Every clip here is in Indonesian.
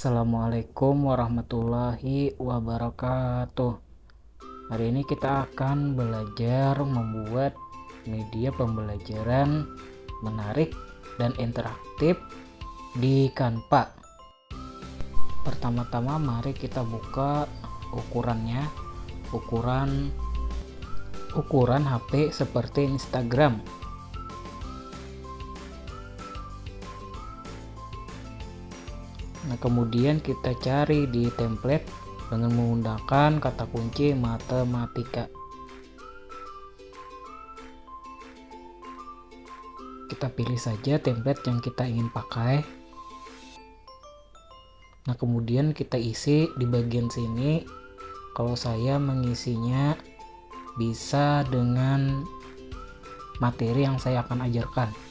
Assalamualaikum warahmatullahi wabarakatuh. Hari ini kita akan belajar membuat media pembelajaran menarik dan interaktif di Canva. Pertama-tama mari kita buka ukurannya. Ukuran HP seperti Instagram. Nah, kemudian kita cari di template dengan menggunakan kata kunci matematika. Kita pilih saja template yang kita ingin pakai. Nah, kemudian kita isi di bagian sini. Kalau saya mengisinya bisa dengan materi yang saya akan ajarkan.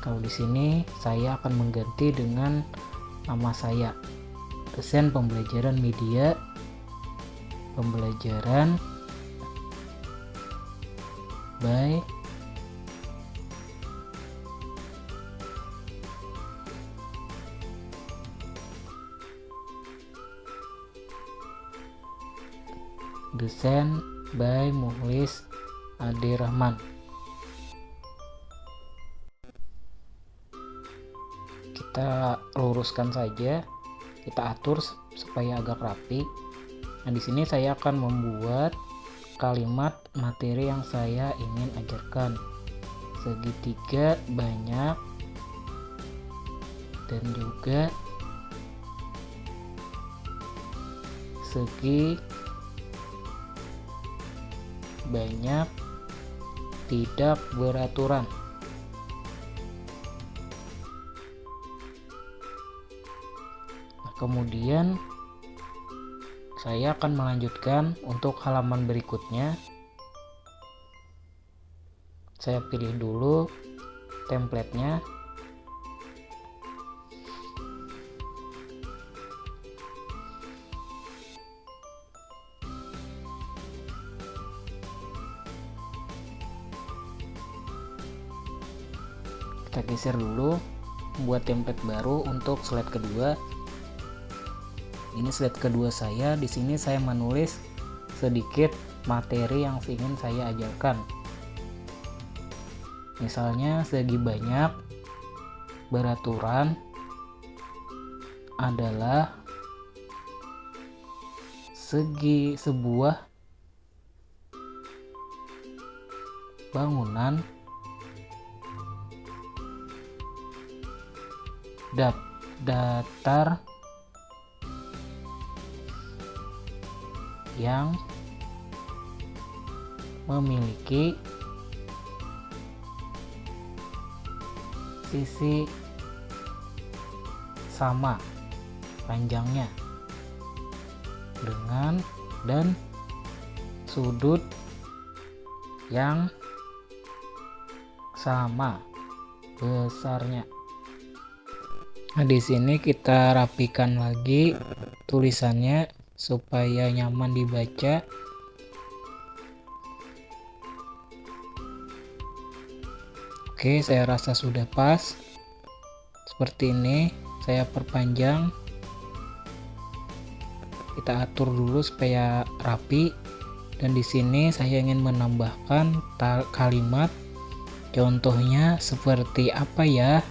Kalau di sini saya akan mengganti dengan nama saya, dosen pembelajaran media pembelajaran by dosen by Mukhlis Ade Rahman. Kita luruskan saja, kita atur supaya agak rapi. Nah, di sini saya akan membuat kalimat materi yang saya ingin ajarkan. Segitiga banyak dan juga segi banyak tidak beraturan. Kemudian saya akan melanjutkan untuk halaman berikutnya. Saya pilih dulu templatenya. Kita geser dulu, buat template baru untuk slide kedua. Ini slide kedua saya. Di sini saya menulis sedikit materi yang ingin saya ajarkan. Misalnya segi banyak beraturan adalah segi sebuah bangunan datar yang memiliki sisi sama panjangnya dengan dan sudut yang sama besarnya. Nah, di sini kita rapikan lagi tulisannya supaya nyaman dibaca. Oke, saya rasa sudah pas. Seperti ini, saya perpanjang. Kita atur dulu supaya rapi. Dan di sini saya ingin menambahkan kalimat. Contohnya seperti apa ya?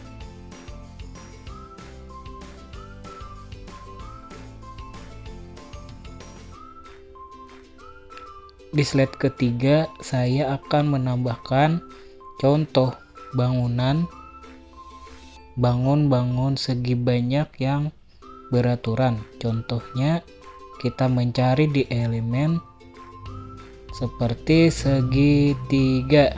Di slide ketiga saya akan menambahkan contoh bangunan bangun segi banyak yang beraturan. Contohnya kita mencari di elemen seperti segitiga.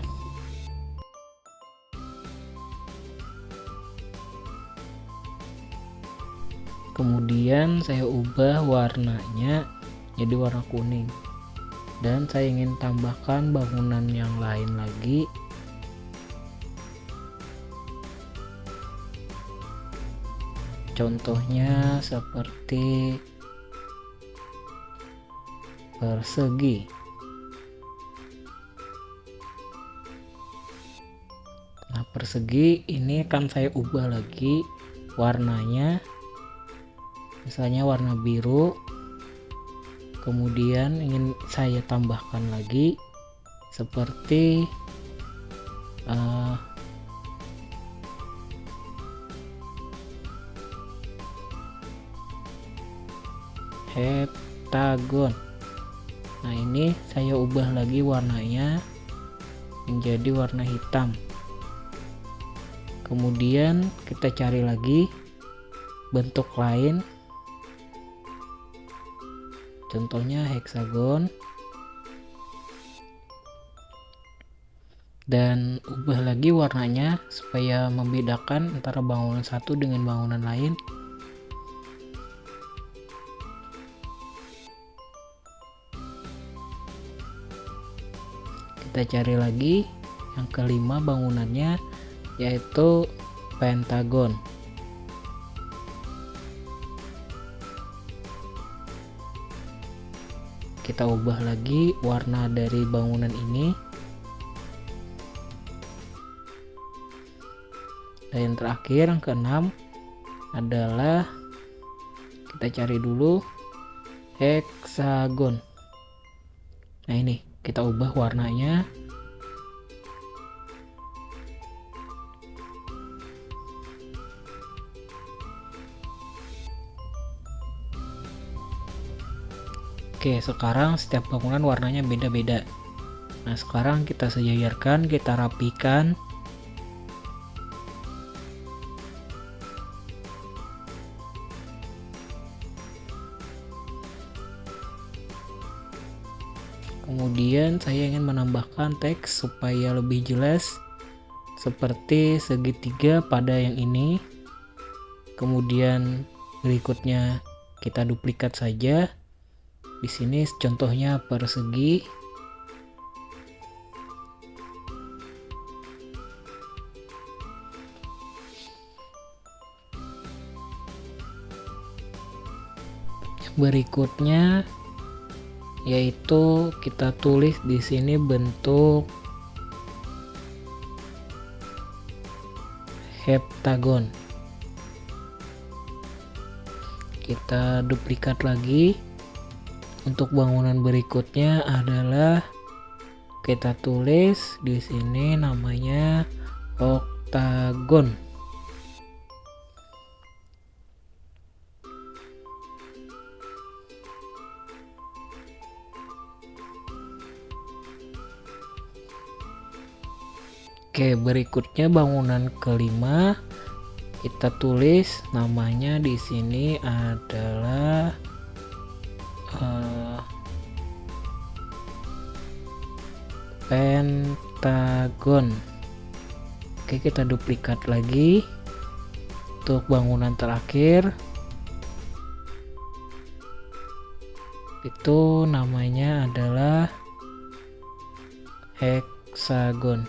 Kemudian saya ubah warnanya jadi warna kuning. Dan saya ingin tambahkan bangunan yang lain lagi. Contohnya seperti persegi. Nah, persegi ini akan saya ubah lagi warnanya, misalnya warna biru, kemudian ingin saya tambahkan lagi seperti heptagon. Nah, ini saya ubah lagi warnanya menjadi warna hitam. Kemudian kita cari lagi bentuk lain, contohnya heksagon, dan ubah lagi warnanya supaya membedakan antara bangunan satu dengan bangunan lain. Kita cari lagi yang kelima bangunannya, yaitu pentagon. Kita ubah lagi warna dari bangunan ini. Dan yang terakhir, yang keenam adalah kita cari dulu heksagon. Nah, ini kita ubah warnanya. Oke, sekarang setiap bangunan warnanya beda-beda. Nah, sekarang kita sejajarkan, kita rapikan. Kemudian saya ingin menambahkan teks supaya lebih jelas, seperti segitiga pada yang ini. Kemudian berikutnya kita duplikat saja. Di sini contohnya persegi. Berikutnya yaitu kita tulis di sini bentuk heptagon. Kita duplikat lagi. Untuk bangunan berikutnya adalah kita tulis di sini namanya oktagon. Oke, berikutnya bangunan kelima kita tulis namanya di sini adalah pentagon. Oke, kita duplikat lagi. Untuk bangunan terakhir itu namanya adalah heksagon.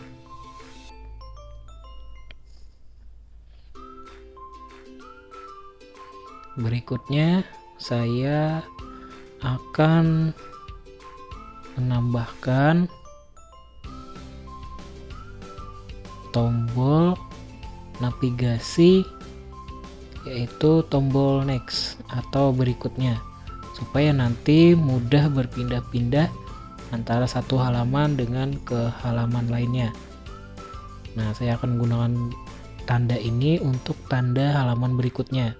Berikutnya saya akan menambahkan tombol navigasi, yaitu tombol next atau berikutnya, supaya nanti mudah berpindah-pindah antara satu halaman dengan ke halaman lainnya. Nah, saya akan menggunakan tanda ini untuk tanda halaman berikutnya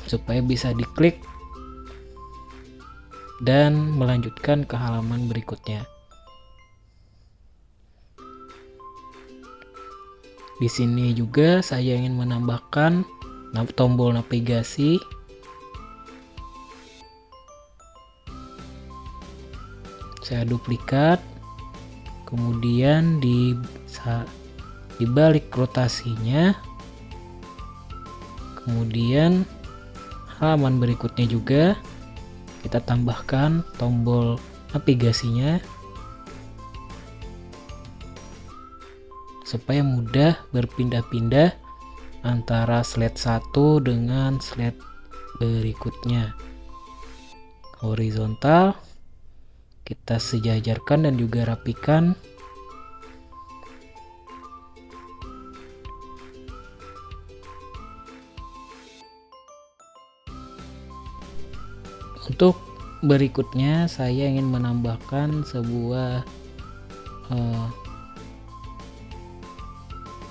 supaya bisa diklik dan melanjutkan ke halaman berikutnya. Di sini juga saya ingin menambahkan tombol navigasi. Saya duplikat, kemudian di balik rotasinya, kemudian halaman berikutnya juga kita tambahkan tombol navigasinya supaya mudah berpindah-pindah antara slide 1 dengan slide berikutnya. Horizontal kita sejajarkan dan juga rapikan. Untuk berikutnya saya ingin menambahkan sebuah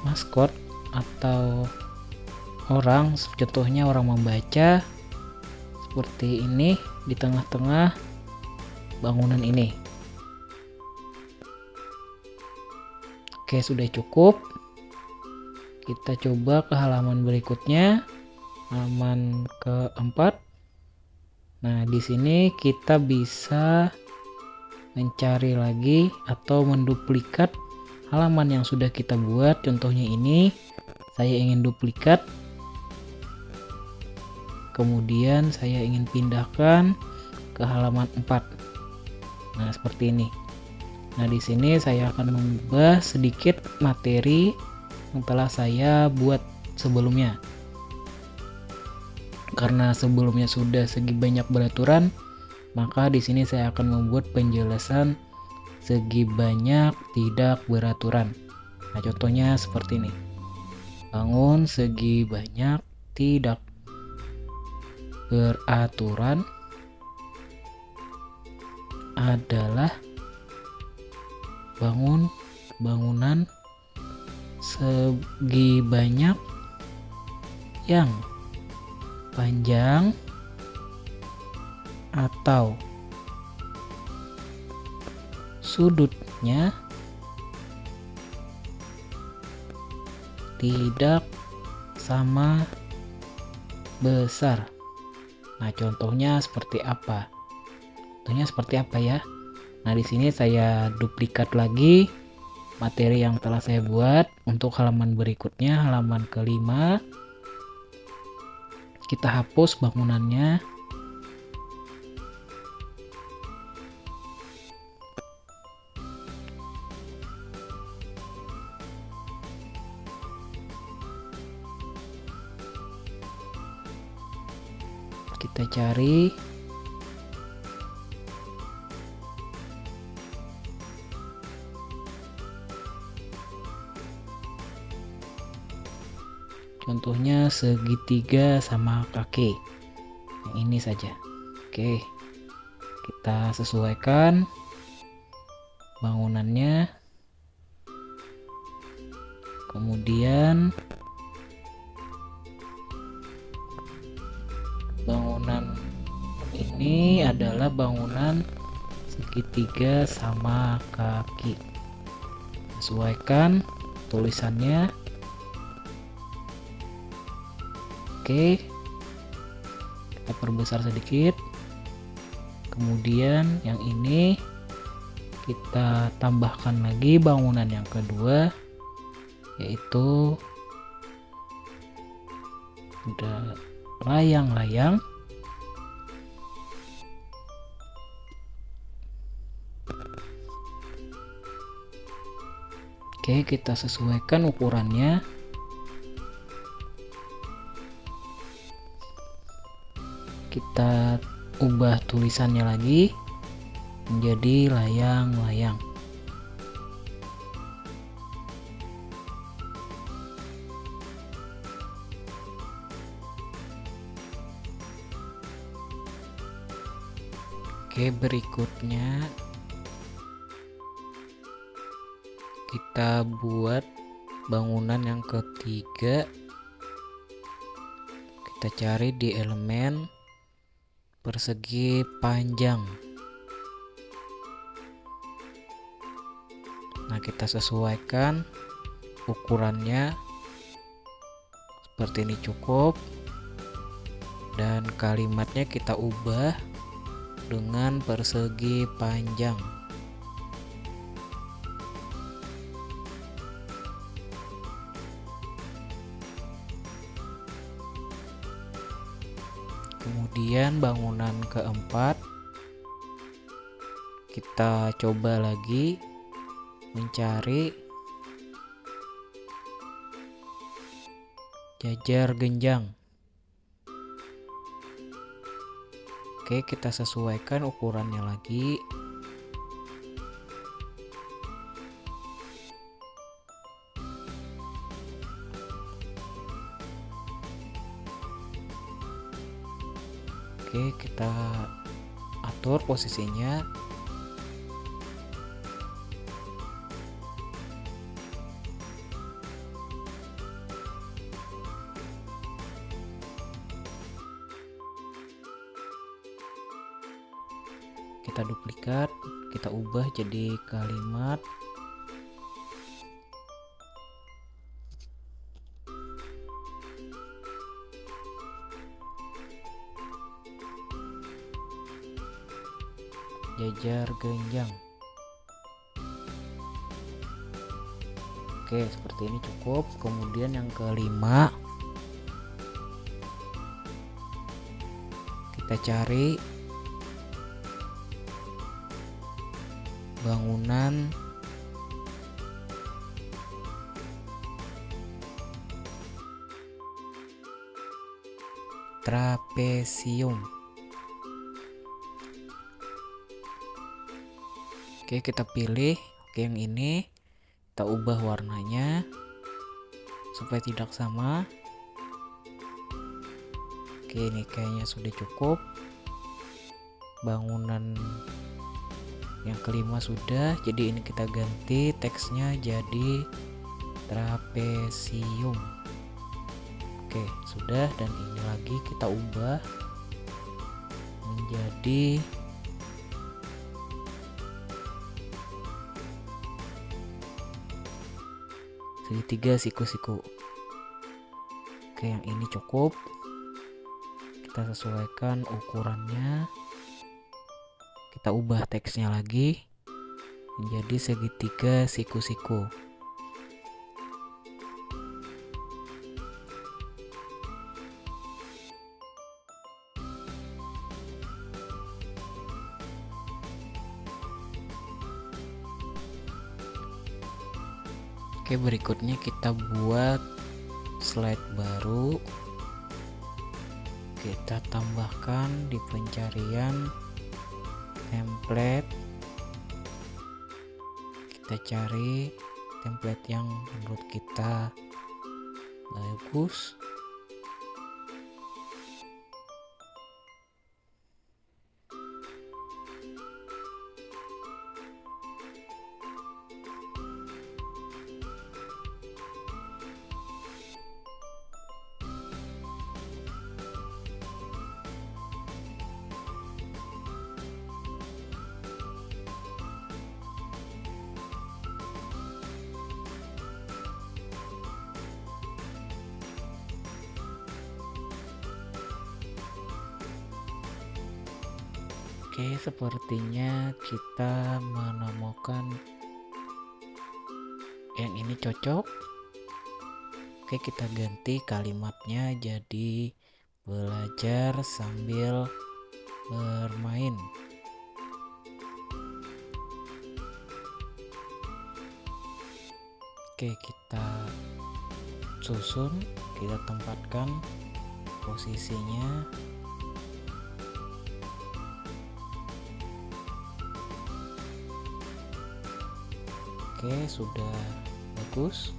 maskot atau orang, contohnya orang membaca seperti ini di tengah-tengah bangunan ini. Oke, sudah cukup. Kita coba ke halaman berikutnya, halaman keempat. Nah, di sini kita bisa mencari lagi atau menduplikat halaman yang sudah kita buat. Contohnya ini, saya ingin duplikat. Kemudian saya ingin pindahkan ke halaman 4. Nah, seperti ini. Nah, di sini saya akan mengubah sedikit materi yang telah saya buat sebelumnya. Karena sebelumnya sudah segi banyak beraturan, maka di sini saya akan membuat penjelasan segi banyak tidak beraturan. Nah, contohnya seperti ini. Bangun segi banyak tidak beraturan adalah bangunan segi banyak yang panjang atau sudutnya tidak sama besar. Nah, contohnya seperti apa? Ya? Nah, di sini saya duplikat lagi materi yang telah saya buat untuk halaman berikutnya, halaman kelima. Kita hapus bangunannya. Kita cari. Contohnya segitiga sama kaki. Yang ini saja. Oke. Kita sesuaikan bangunannya. Kemudian bangunan ini adalah bangunan segitiga sama kaki. Sesuaikan tulisannya. Oke, kita perbesar sedikit. Kemudian yang ini kita tambahkan lagi bangunan yang kedua, yaitu ada layang-layang. Oke, kita sesuaikan ukurannya. Kita ubah tulisannya lagi menjadi layang-layang. Oke, berikutnya kita buat bangunan yang ketiga. Kita cari di elemen persegi panjang. Nah, kita sesuaikan ukurannya seperti ini cukup, dan kalimatnya kita ubah dengan persegi panjang. Kemudian bangunan keempat kita coba lagi mencari jajar genjang. Oke, kita sesuaikan ukurannya lagi. Oke, kita atur posisinya. Kita duplikat, kita ubah jadi kalimat. Jajar genjang. Oke, seperti ini cukup. Kemudian yang kelima, kita cari bangunan trapesium. Oke, kita pilih yang ini, kita ubah warnanya supaya tidak sama. Oke, ini kayaknya sudah cukup. Bangunan yang kelima sudah, jadi ini kita ganti teksnya jadi trapesium. Oke, sudah, dan ini lagi kita ubah menjadi segitiga siku-siku. Oke, yang ini cukup. Kita sesuaikan ukurannya. Kita ubah teksnya lagi menjadi segitiga siku-siku. Oke, berikutnya kita buat slide baru. Kita tambahkan di pencarian template. Kita cari template yang menurut kita bagus. Oke, sepertinya kita menemukan yang ini cocok. Oke, kita ganti kalimatnya jadi belajar sambil bermain. Oke, kita susun, kita tempatkan posisinya. Oke, sudah bagus.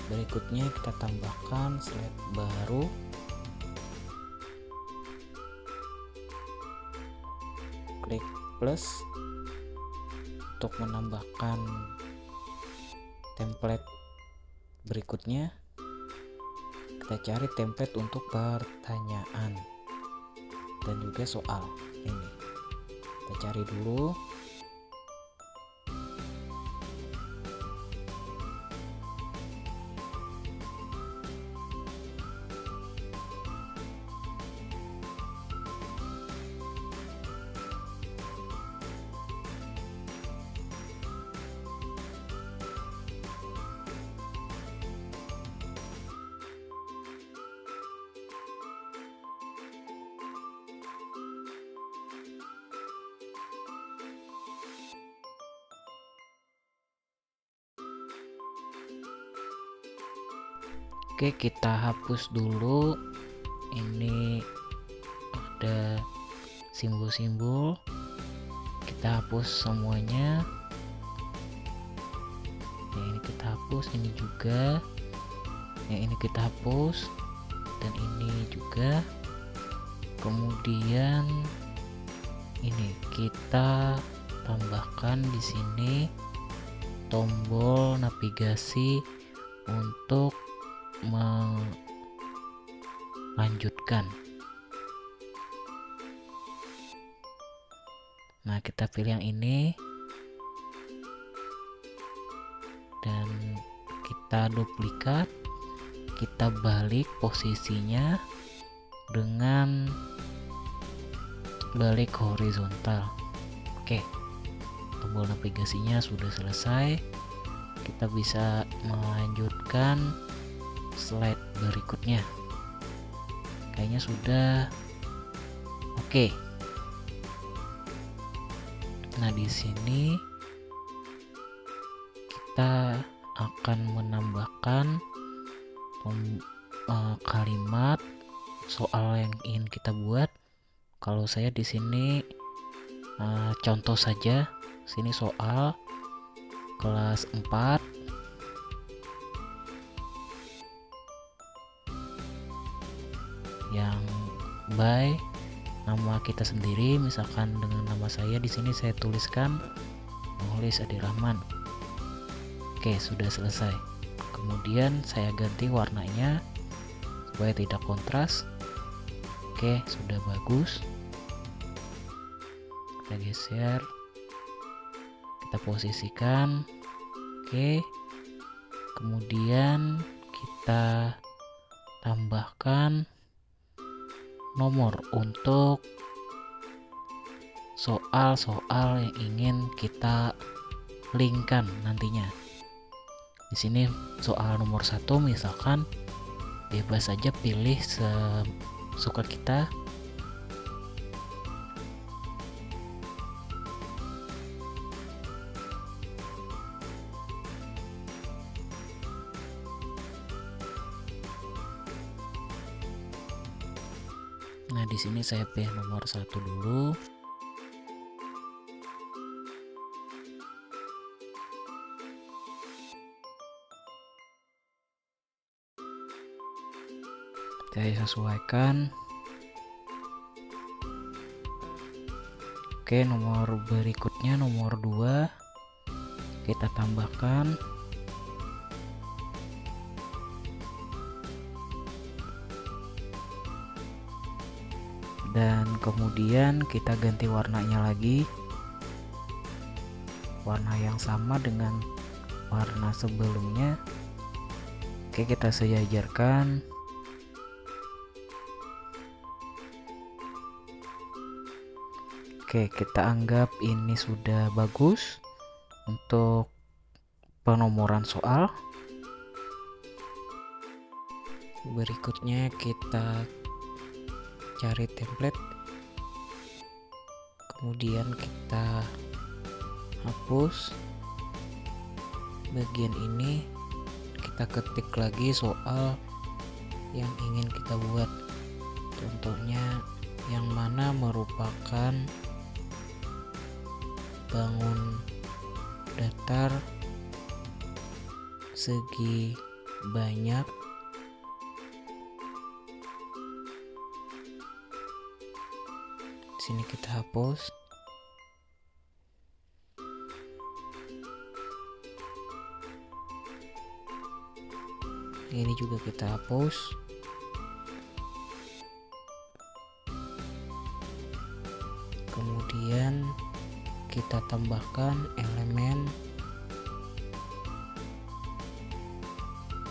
Berikutnya kita tambahkan slide baru. Klik plus untuk menambahkan template berikutnya. Kita cari template untuk pertanyaan dan juga soal. Ini kita cari dulu. Oke, kita hapus dulu. Ini ada simbol-simbol. Kita hapus semuanya. Yang ini kita hapus, ini juga. Yang ini kita hapus, dan ini juga. Kemudian ini kita tambahkan di sini tombol navigasi untuk melanjutkan. Nah, kita pilih yang ini dan kita duplikat, kita balik posisinya dengan balik horizontal. Oke, tombol navigasinya sudah selesai. Kita bisa melanjutkan slide berikutnya. Kayaknya sudah oke. Nah, di sini kita akan menambahkan kalimat soal yang ingin kita buat. Kalau saya di sini contoh saja, sini soal kelas 4 yang by nama kita sendiri, misalkan dengan nama saya di sini saya tuliskan Maulis Adi Rahman. Oke, sudah selesai. Kemudian saya ganti warnanya supaya tidak kontras. Oke, sudah bagus. Kita geser, kita posisikan. Oke, kemudian kita tambahkan nomor untuk soal-soal yang ingin kita linkkan nantinya. Di sini soal nomor 1 misalkan bebas saja, pilih sesuka kita. Nah, di sini saya pilih nomor 1 dulu. Saya sesuaikan. Oke, nomor berikutnya nomor 2 kita tambahkan. Dan kemudian kita ganti warnanya lagi, warna yang sama dengan warna sebelumnya. Oke, kita sejajarkan. Oke, kita anggap ini sudah bagus untuk penomoran soal. Berikutnya kita cari template, kemudian kita hapus bagian ini, kita ketik lagi soal yang ingin kita buat, contohnya yang mana merupakan bangun datar segi banyak sini kita hapus. Ini juga kita hapus. Kemudian kita tambahkan elemen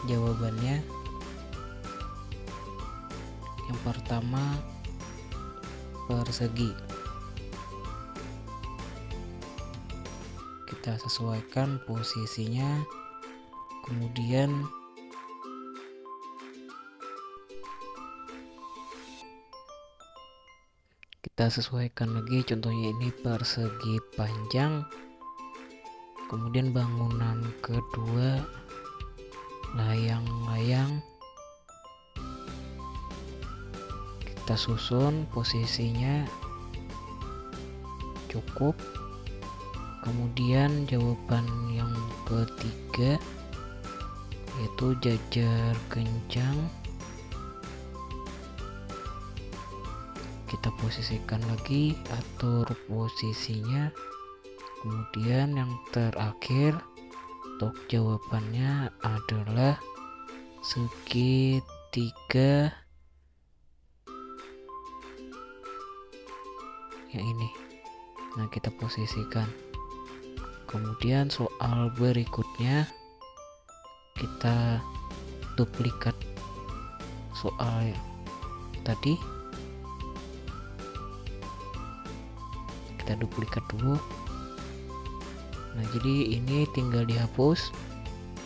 jawabannya. Yang pertama persegi, kita sesuaikan posisinya, kemudian kita sesuaikan lagi, contohnya ini persegi panjang, kemudian bangunan kedua layang-layang, kita susun posisinya cukup. Kemudian jawaban yang ketiga yaitu jajar kencang, kita posisikan lagi, atur posisinya. Kemudian yang terakhir untuk jawabannya adalah segitiga yang ini. Nah, kita posisikan. Kemudian soal berikutnya kita duplikat soal tadi. Kita duplikat dulu. Nah, jadi ini tinggal dihapus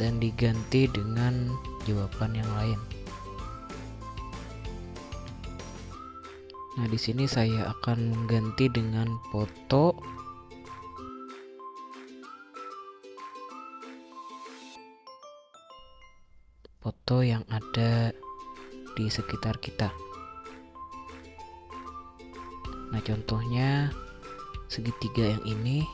dan diganti dengan jawaban yang lain. Nah, di sini saya akan mengganti dengan foto yang ada di sekitar kita. Nah, contohnya segitiga yang ini.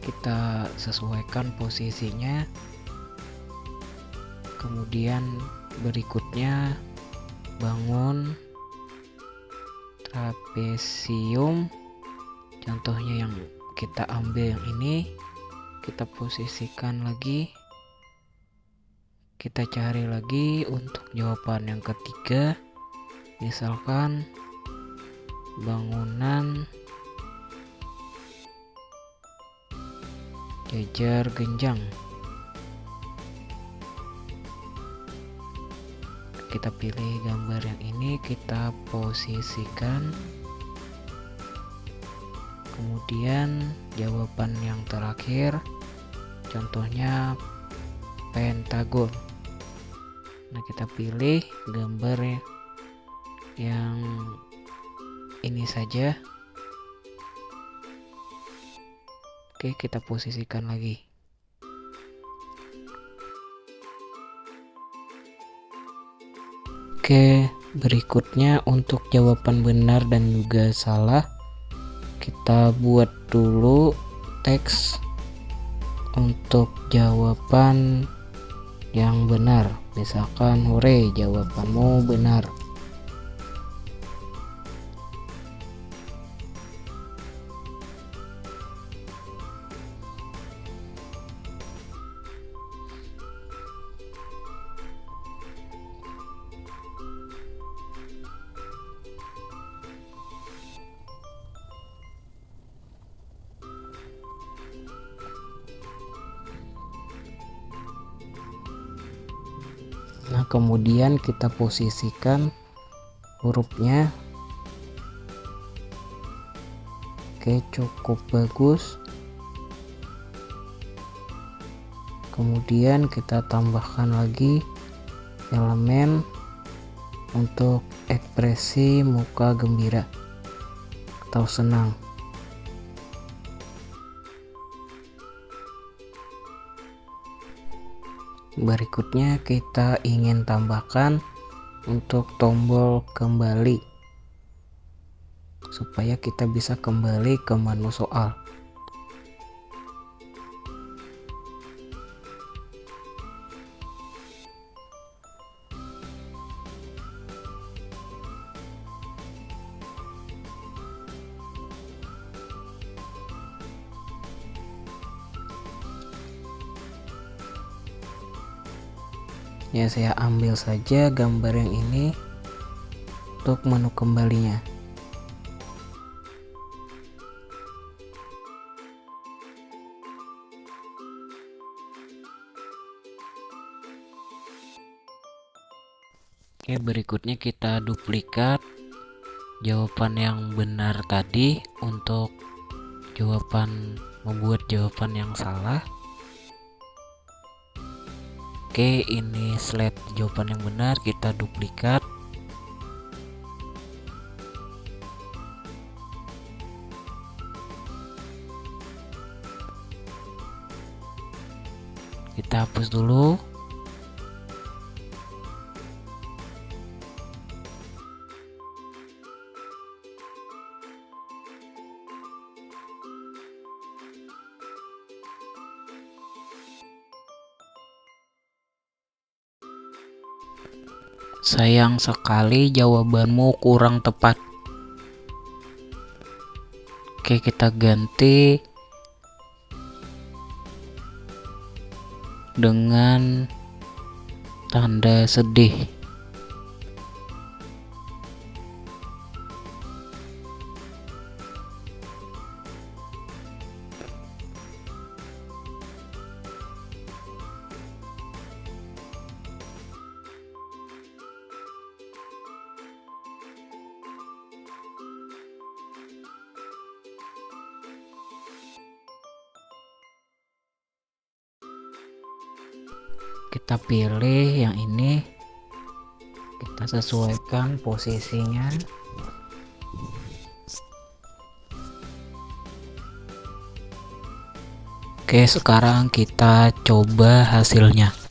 Kita sesuaikan posisinya. Kemudian berikutnya bangun trapesium. Contohnya yang kita ambil yang ini, kita posisikan lagi. Kita cari lagi untuk jawaban yang ketiga. Misalkan bangunan jajar genjang. Kita pilih gambar yang ini, kita posisikan. Kemudian jawaban yang terakhir, contohnya pentagon. Nah, kita pilih gambar yang ini saja. Oke, kita posisikan lagi. Oke, berikutnya untuk jawaban benar dan juga salah, kita buat dulu teks untuk jawaban yang benar. Misalkan, hore, jawabanmu benar. Nah, kemudian kita posisikan hurufnya. Oke, cukup bagus. Kemudian kita tambahkan lagi elemen untuk ekspresi muka gembira atau senang. Berikutnya kita ingin tambahkan untuk tombol kembali supaya kita bisa kembali ke menu soal. Ya, saya ambil saja gambar yang ini untuk menu kembalinya. Oke, berikutnya kita duplikat jawaban yang benar tadi untuk membuat jawaban yang salah. Oke, ini slide jawaban yang benar, kita duplikat. Kita hapus dulu. Sayang sekali jawabanmu kurang tepat. Oke, kita ganti dengan tanda sedih. Kita pilih yang ini, kita sesuaikan posisinya. Oke, sekarang kita coba hasilnya.